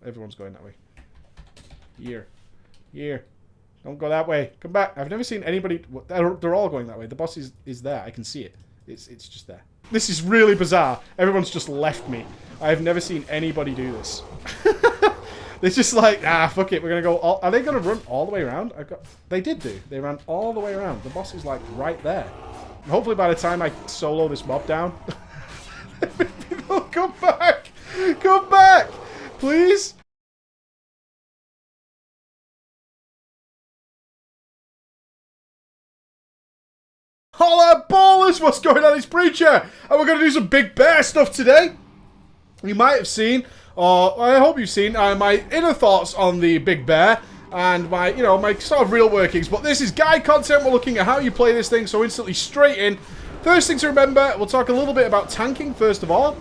everyone's going that way. Here. Here. Don't go that way. Come back. I've never seen anybody... They're all going that way. The boss is there. I can see it. It's just there. This is really bizarre. Everyone's just left me. I've never seen anybody do this. They're just like, fuck it. We're going to go... Are they going to run all the way around? They did do. They ran all the way around. The boss is like right there. Hopefully by the time I solo this mob down... People, come back! Come back! Please? Holla ballers! What's going on? It's Preacher! And we're going to do some Big Bear stuff today. You might have seen, or I hope you've seen, my inner thoughts on the Big Bear and my, my sort of real workings. But this is guide content. We're looking at how you play this thing, so instantly straight in. First thing to remember, we'll talk a little bit about tanking first of all.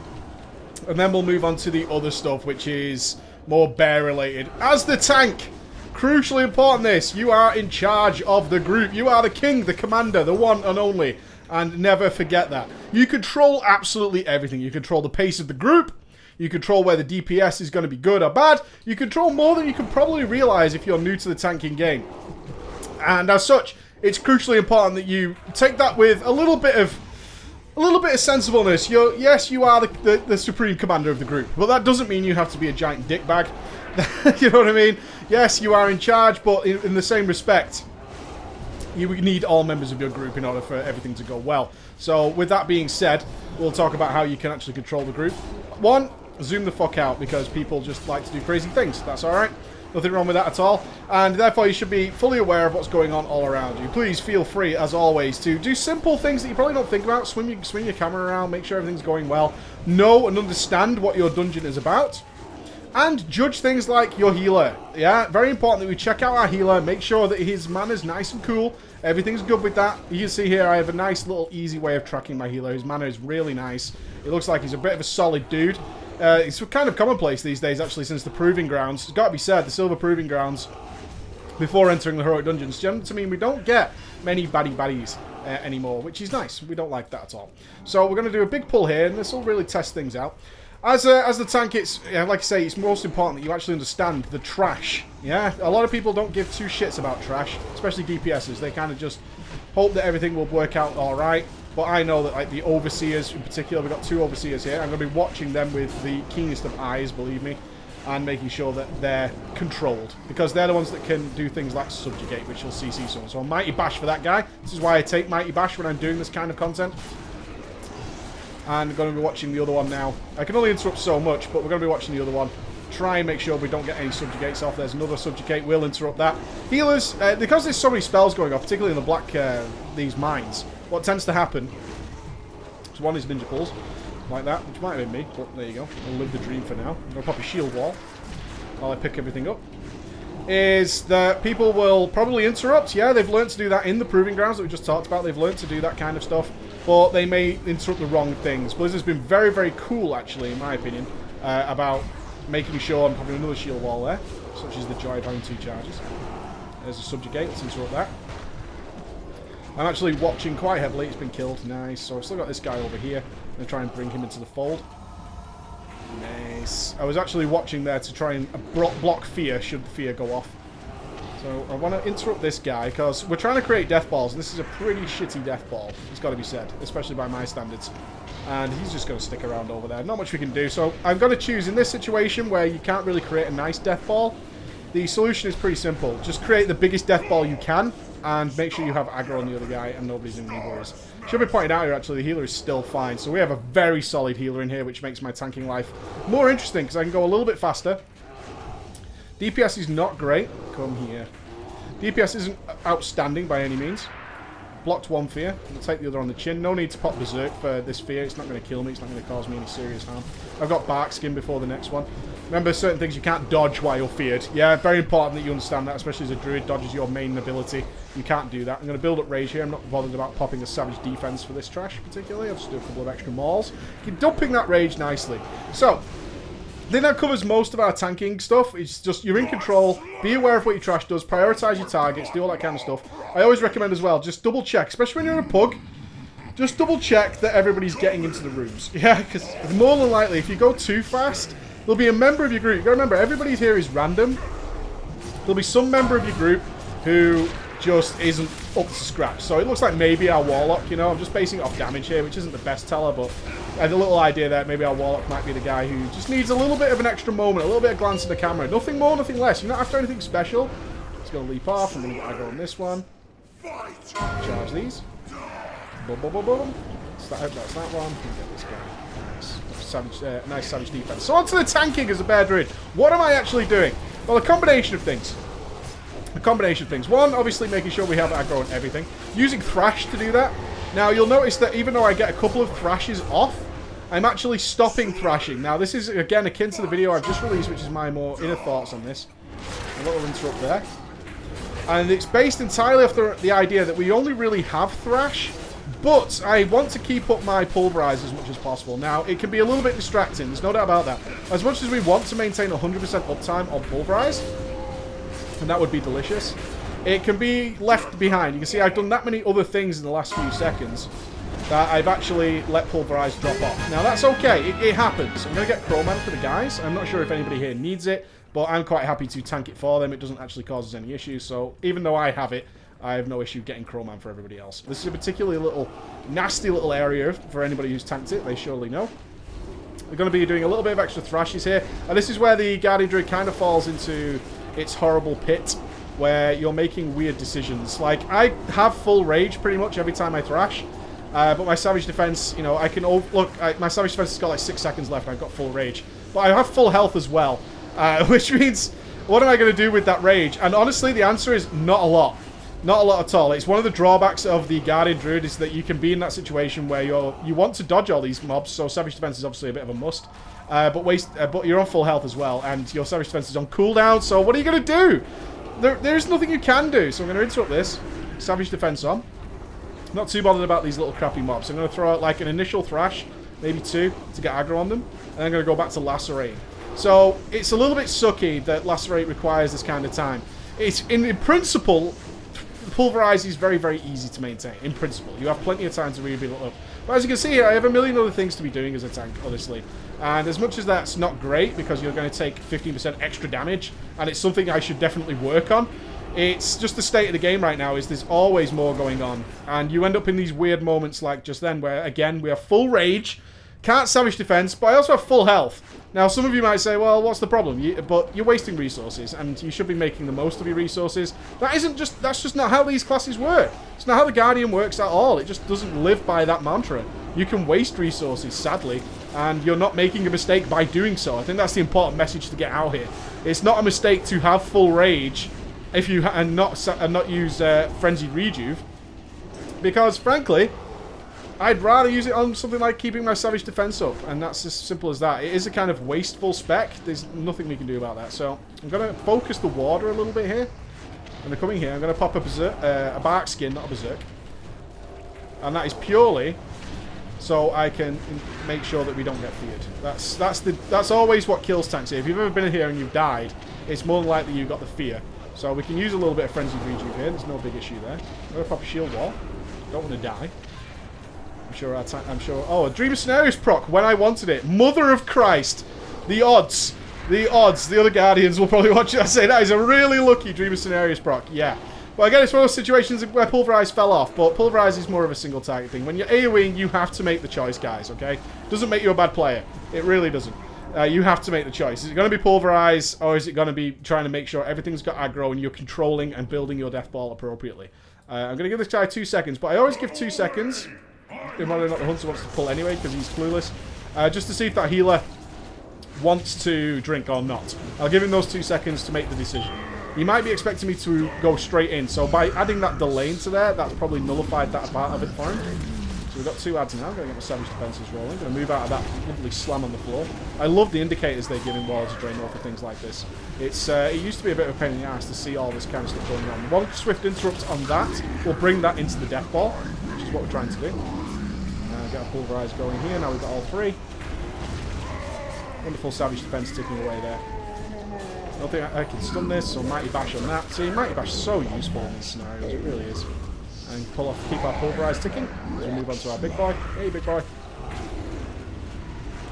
And then we'll move on to the other stuff, which is more bear related. As the tank, crucially important this, you are in charge of the group. You are the king, the commander, the one and only. And never forget that. You control absolutely everything. You control the pace of the group. You control where the DPS is going to be good or bad. You control more than you can probably realize if you're new to the tanking game. And as such, it's crucially important that you take that with a little bit of sensibleness. Yes, you are the supreme commander of the group, but that doesn't mean you have to be a giant dickbag. You know what I mean? Yes, you are in charge, but in the same respect, you need all members of your group in order for everything to go well. So, with that being said, we'll talk about how you can actually control the group. One, zoom the fuck out, because people just like to do crazy things. That's alright. Nothing wrong with that at all. And therefore, you should be fully aware of what's going on all around you. Please feel free, as always, to do simple things that you probably don't think about. Swing your camera around, make sure everything's going well. Know and understand what your dungeon is about. And judge things like your healer. Yeah, very important that we check out our healer. Make sure that his mana's nice and cool. Everything's good with that. You can see here I have a nice little easy way of tracking my healer. His mana is really nice. It looks like he's a bit of a solid dude. It's kind of commonplace these days, actually, since the Proving Grounds. It's got to be said, the Silver Proving Grounds, before entering the Heroic Dungeons, to me, we don't get many baddies anymore, which is nice. We don't like that at all. So we're going to do a big pull here, and this will really test things out. As the tank, it's like I say, it's most important that you actually understand the trash. Yeah, a lot of people don't give two shits about trash, especially DPSs. They kind of just hope that everything will work out all right. But I know that, like, the overseers in particular, we've got two overseers here. I'm going to be watching them with the keenest of eyes, believe me, and making sure that they're controlled, because they're the ones that can do things like subjugate, which you'll see soon. So Mighty Bash for that guy. This is why I take Mighty Bash when I'm doing this kind of content. And I'm going to be watching the other one now. I can only interrupt so much, but we're going to be watching the other one. Try and make sure we don't get any subjugates off. There's another subjugate. We'll interrupt that. Healers, because there's so many spells going off, particularly in the black, these mines, what tends to happen, so one is ninja pulls, like that, which might have been me, but there you go. I'll live the dream for now. I'm going to pop a shield wall while I pick everything up. Is that people will probably interrupt. Yeah, they've learned to do that in the Proving Grounds that we just talked about. They've learned to do that kind of stuff, but they may interrupt the wrong things. Blizzard's been very, very cool, actually, in my opinion, about making sure I'm popping another shield wall there, such as the Joy of having 2 charges. There's a subjugate. Let's interrupt that. I'm actually watching quite heavily. It's been killed. Nice. So I've still got this guy over here. I'm going to try and bring him into the fold. Nice. I was actually watching there to try and block fear, should the fear go off. So I want to interrupt this guy, because we're trying to create death balls, and this is a pretty shitty death ball. It's got to be said, especially by my standards. And he's just going to stick around over there. Not much we can do. So I'm going to choose, in this situation where you can't really create a nice death ball, the solution is pretty simple. Just create the biggest death ball you can, and make sure you have aggro on the other guy, and nobody's in any worries. Should be pointed out here, actually, the healer is still fine. So we have a very solid healer in here, which makes my tanking life more interesting, because I can go a little bit faster. DPS is not great. Come here. DPS isn't outstanding by any means. Blocked one fear. We'll take the other on the chin. No need to pop berserk for this fear. It's not going to kill me. It's not going to cause me any serious harm. I've got bark skin before the next one. Remember, certain things you can't dodge while you're feared. Yeah, very important that you understand that, especially as a druid. Dodge is your main ability. You can't do that. I'm going to build up rage here. I'm not bothered about popping a savage defense for this trash, particularly. I'll just do a couple of extra mauls. You're dumping that rage nicely. So, I think that covers most of our tanking stuff. It's just, you're in control, be aware of what your trash does, prioritize your targets, do all that kind of stuff. I always recommend as well, just double check, especially when you're in a pug, just double check that everybody's getting into the rooms. Yeah, because more than likely, if you go too fast, there'll be a member of your group. You gotta remember, everybody here is random. There'll be some member of your group who just isn't up to scratch. So it looks like maybe our Warlock, you know, I'm just basing it off damage here, which isn't the best teller, but I had a little idea that maybe our Warlock might be the guy who just needs a little bit of an extra moment, a little bit of glance at the camera. Nothing more, nothing less. You're not after anything special. Just gonna leap off. I'm gonna get aggro on this one. Charge these. Boom, boom, boom, boom. That's that one. Get this guy. Nice. Savage, nice savage defense. So on to the tanking as a bear druid. What am I actually doing? Well, a combination of things. A combination of things. One, obviously making sure we have aggro on everything. Using Thrash to do that. Now, you'll notice that even though I get a couple of Thrashes off, I'm actually stopping thrashing. Now, this is, again, akin to the video I've just released, which is my more inner thoughts on this. A little interrupt there. And it's based entirely off the idea that we only really have Thrash, but I want to keep up my Pulverize as much as possible. Now, it can be a little bit distracting, there's no doubt about that. As much as we want to maintain 100% uptime on Pulverize, and that would be delicious, it can be left behind. You can see I've done that many other things in the last few seconds that I've actually let Pulverize drop off. Now, that's okay, it happens. I'm going to get Crowman for the guys. I'm not sure if anybody here needs it, but I'm quite happy to tank it for them. It doesn't actually cause us any issues, so even though I have it, I have no issue getting Crowman for everybody else. This is a particularly nasty little area for anybody who's tanked it. They surely know. We're going to be doing a little bit of extra Thrashes here, and this is where the Guardian Druid kind of falls into its horrible pit, where you're making weird decisions. Like, I have full rage pretty much every time I Thrash, but my Savage Defense, you know, I can... Look, my Savage Defense has got like 6 seconds left, and I've got full rage. But I have full health as well, which means, what am I going to do with that rage? And honestly, the answer is not a lot. Not a lot at all. It's one of the drawbacks of the Guardian Druid is that you can be in that situation where you want to dodge all these mobs, so Savage Defense is obviously a bit of a must. But you're on full health as well, and your Savage Defense is on cooldown, so what are you going to do? There's nothing you can do, so I'm going to interrupt this. Savage Defense on. Not too bothered about these little crappy mobs. I'm going to throw out like an initial Thrash, maybe 2, to get aggro on them, and I'm going to go back to Lacerate. So it's a little bit sucky that Lacerate requires this kind of time. It's in principle... Pulverize is very, very easy to maintain, in principle. You have plenty of time to really build it up. But as you can see here, I have a million other things to be doing as a tank, honestly. And as much as that's not great, because you're going to take 15% extra damage, and it's something I should definitely work on, it's just the state of the game right now, is there's always more going on. And you end up in these weird moments like just then, where, again, we have full rage, can't Savage Defense, but I also have full health. Now, some of you might say, well, what's the problem? But you're wasting resources, and you should be making the most of your resources. That's just not how these classes work. It's not how the Guardian works at all. It just doesn't live by that mantra. You can waste resources, sadly, and you're not making a mistake by doing so. I think that's the important message to get out here. It's not a mistake to have full rage if you and not use Frenzied Rejuve, because, frankly, I'd rather use it on something like keeping my Savage Defense up, and that's as simple as that. It is a kind of wasteful spec. There's nothing we can do about that. So I'm going to focus the Warder a little bit here. I'm going to come in here. I'm going to pop a Bark Skin, not a Berserk. And that is purely so I can make sure that we don't get feared. That's always what kills tanks here. If you've ever been in here and you've died, it's more than likely you got the fear. So we can use a little bit of Frenzied Rejuve here. There's no big issue there. I'm going to pop a Shield Wall. Don't want to die. I'm sure. Oh, a Dream of Scenarios proc when I wanted it. Mother of Christ. The odds. The odds. The other Guardians will probably watch it. I say that is a really lucky Dream of Scenarios proc. Yeah. Well, again, it's one of those situations where Pulverize fell off, but Pulverize is more of a single target thing. When you're AoEing, you have to make the choice, guys, okay? Doesn't make you a bad player. It really doesn't. You have to make the choice. Is it going to be Pulverize, or is it going to be trying to make sure everything's got aggro and you're controlling and building your death ball appropriately? I'm going to give this guy 2 seconds, but I always give 2 seconds. Whether or not the Hunter wants to pull anyway, because he's clueless. Just to see if that healer wants to drink or not. I'll give him those 2 seconds to make the decision. He might be expecting me to go straight in, so by adding that delay into there, that's probably nullified that part of it for him. So we've got 2 adds now. I'm going to get my Savage Defenses rolling. Going to move out of that lovely slam on the floor. I love the indicators they give in Warlords of Draenor for things like this. It used to be a bit of a pain in the ass to see all this kind of stuff going on. One swift interrupt on that will bring that into the death ball, which is what we're trying to do. Get a Pulverize going here. Now we've got all 3. Wonderful Savage Defense ticking away there. I don't think I can stun this, so Mighty Bash on that. See, Mighty Bash is so useful in these scenarios. It really is. And keep our Pulverize ticking as we move on to our big boy. Hey, big boy.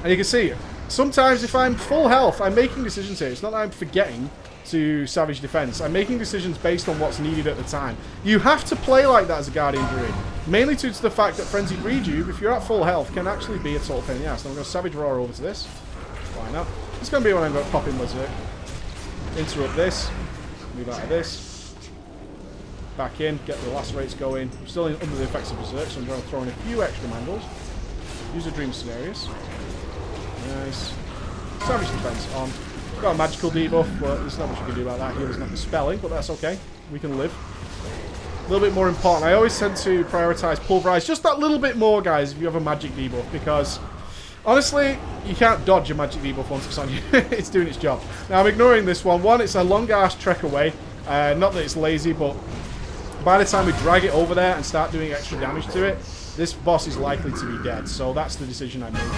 And you can see, sometimes if I'm full health, I'm making decisions here. It's not that I'm forgetting to Savage Defense. I'm making decisions based on what's needed at the time. You have to play like that as a Guardian Druid. Mainly due to the fact that Frenzied Rejuve, if you're at full health, can actually be a total pain in the ass. Now I'm going to Savage Roar over to this. Why not? It's going to be when I'm going to pop in Berserk. Interrupt this. Move out of this. Back in. Get the lacerates going. I'm still under the effects of Berserk, so I'm going to throw in a few extra Mandals. Use a Dream Scenarios. Nice. Savage Defense on. Got a magical debuff, but there's not much you can do about that. Healer's not dispelling, but that's okay. We can live. A little bit more important. I always tend to prioritize Pulverize just that little bit more, guys, if you have a magic debuff, because honestly, you can't dodge a magic debuff once it's on you. It's doing its job. Now, I'm ignoring this one. One, it's a long-ass trek away. Not that it's lazy, but by the time we drag it over there and start doing extra damage to it, this boss is likely to be dead. So that's the decision I'm making.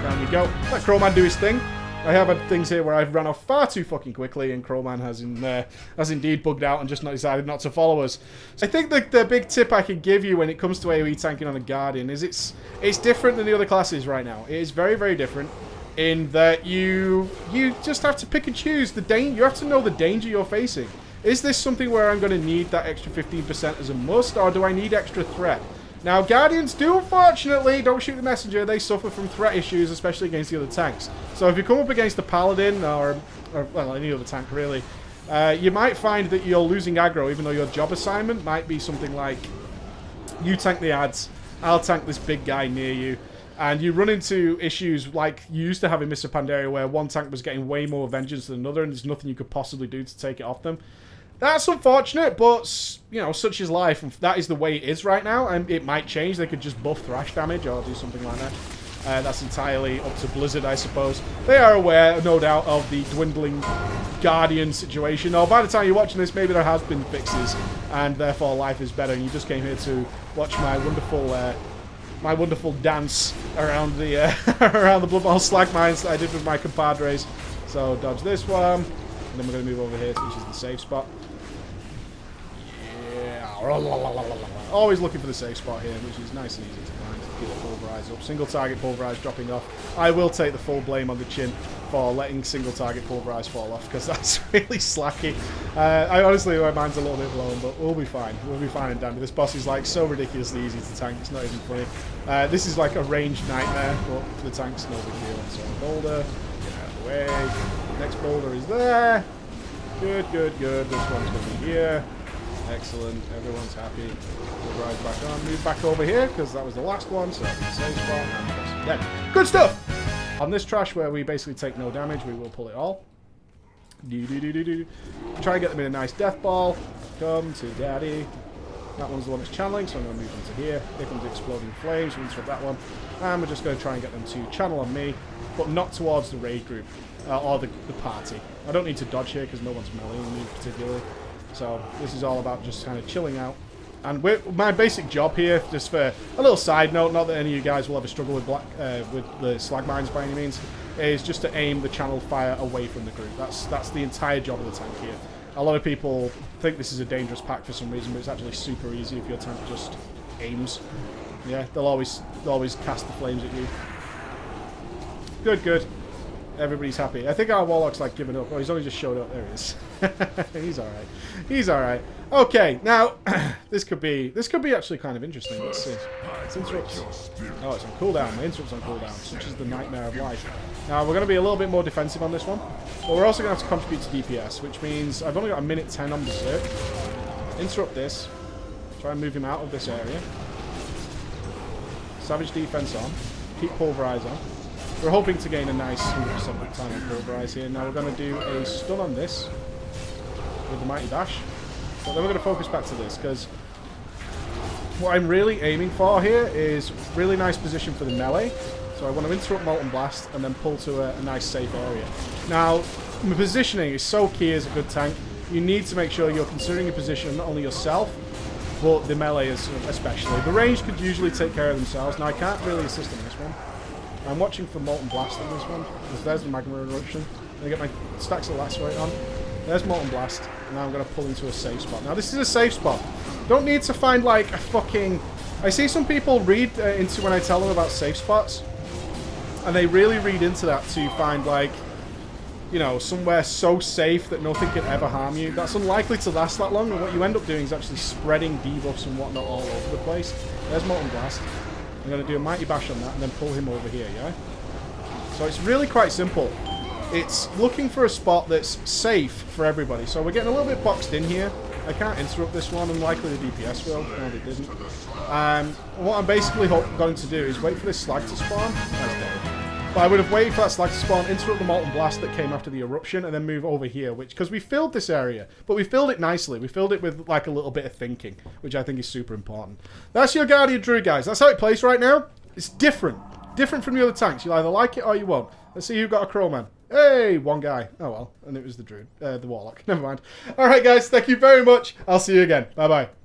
Down we go. Let Crowman do his thing. I have had things here where I've run off far too fucking quickly, and Crowman has indeed bugged out and just decided not to follow us. So I think the big tip I can give you when it comes to AoE tanking on a Guardian is it's different than the other classes right now. It is very, very different in that you just have to pick and choose. You have to know the danger you're facing. Is this something where I'm going to need that extra 15% as a must, or do I need extra threat? Now, Guardians do, unfortunately, don't shoot the messenger, they suffer from threat issues, especially against the other tanks. So if you come up against a Paladin, or well, any other tank, really, you might find that you're losing aggro, even though your job assignment might be something like, you tank the ads, I'll tank this big guy near you. And you run into issues like you used to have in Mr. Pandaria, where one tank was getting way more vengeance than another, and there's nothing you could possibly do to take it off them. That's unfortunate, but, you know, such is life. And that is the way it is right now, and it might change. They could just buff thrash damage or do something like that. That's entirely up to Blizzard, I suppose. They are aware, no doubt, of the dwindling Guardian situation. Or by the time you're watching this, maybe there has been fixes, and therefore life is better. And you just came here to watch my wonderful dance around the around the Blood Bowl slag mines that I did with my compadres. So dodge this one. And then we're going to move over here, which is the safe spot. Yeah. Always looking for the safe spot here, which is nice and easy to find. Get the pulverize up. Single target pulverize dropping off. I will take the full blame on the chin for letting single target pulverize fall off, because that's really slacky. Honestly, my mind's a little bit blown, but we'll be fine. We'll be fine and dandy. This boss is like so ridiculously easy to tank, it's not even funny. This is like a ranged nightmare, but for the tanks, no big deal. So boulder, get out of the way. Next boulder is there. Good, good, good. This one's going to be here. Excellent. Everyone's happy. We'll ride back on. Move back over here, because that was the last one. So that's the safe spot. And dead. Good stuff! On this trash where we basically take no damage, we will pull it all. Try and get them in a nice death ball. Come to daddy. That one's the one that's channeling, so I'm going to move them to here. Here comes the exploding flames. We'll interrupt that one. And we're just going to try and get them to channel on me, but not towards the raid group. Or the party. I don't need to dodge here because no one's meleeing me particularly. So this is all about just kind of chilling out. And my basic job here, just for a little side note, not that any of you guys will ever struggle with the slag mines by any means, is just to aim the channel fire away from the group. That's the entire job of the tank here. A lot of people think this is a dangerous pack for some reason, but it's actually super easy if your tank just aims. Yeah, they'll always cast the flames at you. Good, good. Everybody's happy. I think our Warlock's like giving up. Oh, he's only just showed up. There he is. He's alright. He's alright. Okay, now this could be actually kind of interesting. Let's see. It's interrupts. Oh, it's on cooldown. My interrupt's on cooldown. Such is the nightmare of life. Now we're going to be a little bit more defensive on this one, but we're also going to have to contribute to DPS, which means I've only got a minute 10 on Berserk. Interrupt this. Try and move him out of this area. Savage defense on. Keep pulverize on. We're hoping to gain a nice 100% time on pulverize here. Now we're going to do a stun on this with the Mighty Dash. But then we're going to focus back to this, because what I'm really aiming for here is really nice position for the melee. So I want to interrupt Molten Blast and then pull to a nice safe area. Now, positioning is so key as a good tank. You need to make sure you're considering your position, not only yourself, but the melee especially. The range could usually take care of themselves. Now I can't really assist in this one. I'm watching for Molten Blast on this one, because there's the Magma Eruption. I get my stacks of Lacerate on. There's Molten Blast, and now I'm going to pull into a safe spot. Now this is a safe spot. Don't need to find like a fucking... I see some people read into when I tell them about safe spots, And they really read into that to find, like, you know, somewhere so safe that nothing can ever harm you. That's unlikely to last that long, and what you end up doing is actually spreading debuffs and whatnot all over the place. There's Molten Blast. I'm going to do a Mighty Bash on that and then pull him over here, yeah? So it's really quite simple. It's looking for a spot that's safe for everybody. So we're getting a little bit boxed in here. I can't interrupt this one, unlikely the DPS will. No, they didn't. What I'm basically going to do is wait for this slag to spawn. But I would have waited for that slag to spawn, interrupt the Molten Blast that came after the eruption, and then move over here, because we filled this area, but we filled it nicely. We filled it with, like, a little bit of thinking, which I think is super important. That's your Guardian Druid, guys. That's how it plays right now. It's different. Different from the other tanks. You'll either like it or you won't. Let's see who got a Crowman. Hey, one guy. Oh, well. And it was the Druid. The Warlock. Never mind. Alright, guys. Thank you very much. I'll see you again. Bye-bye.